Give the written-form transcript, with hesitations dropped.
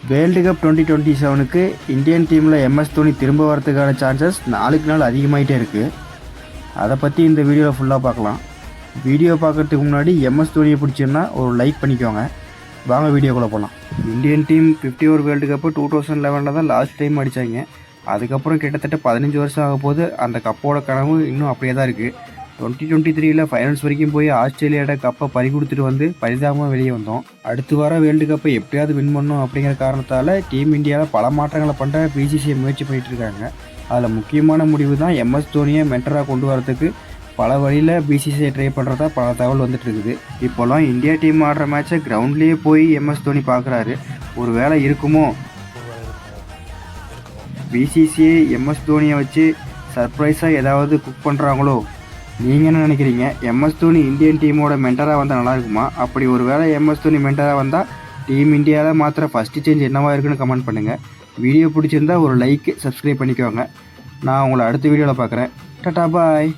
World cup 2027க்கு Indian டீமில் MS Dhoni திரும்ப வரதுக்கான சான்சஸ் நாளுக்கு நாள் அதிகமாகிட்டே இருக்குது. அதை பற்றி இந்த வீடியோவில் ஃபுல்லாக பார்க்கலாம். வீடியோ பார்க்குறதுக்கு முன்னாடி எம்எஸ் தோனியை பிடிச்சிருந்தா ஒரு லைக் பண்ணிக்கோங்க. வாங்க வீடியோக்குள்ளே போகலாம். Indian team 50 over world cup 2011 தான் லாஸ்ட் டைம் அடித்தாங்க. அதுக்கப்புறம் கிட்டத்தட்ட 15 வருஷம் ஆக போது. அந்த கப்போட கனவு இன்னும் அப்படியே தான் இருக்குது. 2023 ஃபைனல்ஸ் வரைக்கும் போய் ஆஸ்திரேலியாவோட கப்பை பறி கொடுத்துட்டு வந்து பரிதாபமாக வெளியே வந்தோம். அடுத்து வர வேர்ல்டு கப்பை எப்படியாவது வின் பண்ணணும் அப்படிங்கிற காரணத்தால் டீம் இந்தியாவில் பல மாற்றங்களை பண்ணுற பிசிசிஐ முயற்சி பண்ணிகிட்டு இருக்காங்க. அதில் முக்கியமான முடிவு தான் எம்எஸ் தோனியை மென்டராக கொண்டு வரதுக்கு பல வழியில் பிசிசிஐ ட்ரை பண்ணுறதா பல தகவல் வந்துட்டு இருக்குது. இப்போலாம் இந்தியா டீம் ஆடுற மேட்சை கிரவுண்ட்லேயே போய் எம்எஸ் தோனி பார்க்குறாரு. ஒரு வேளை இருக்குமோ பிசிசிஐ எம்எஸ் தோனியை வச்சு சர்ப்ரைஸாக ஏதாவது குக் பண்ணுறாங்களோ? நீங்கள் என்ன நினைக்கிறீங்க? எம்எஸ் தோனி இந்தியன் டீமோட மென்டராக வந்தால் நல்லா இருக்குமா? அப்படி ஒரு வேளை எம்எஸ் தோனி மென்டராக வந்தால் டீம் இந்தியாவில் மாத்திர ஃபஸ்ட்டு சேஞ்ச் என்னவாக இருக்குன்னு கமெண்ட் பண்ணுங்கள். வீடியோ பிடிச்சிருந்தா ஒரு லைக், சப்ஸ்கிரைப் பண்ணிக்கோங்க. நான் உங்களை அடுத்த வீடியோவில் பார்க்குறேன். டாடா பாய்.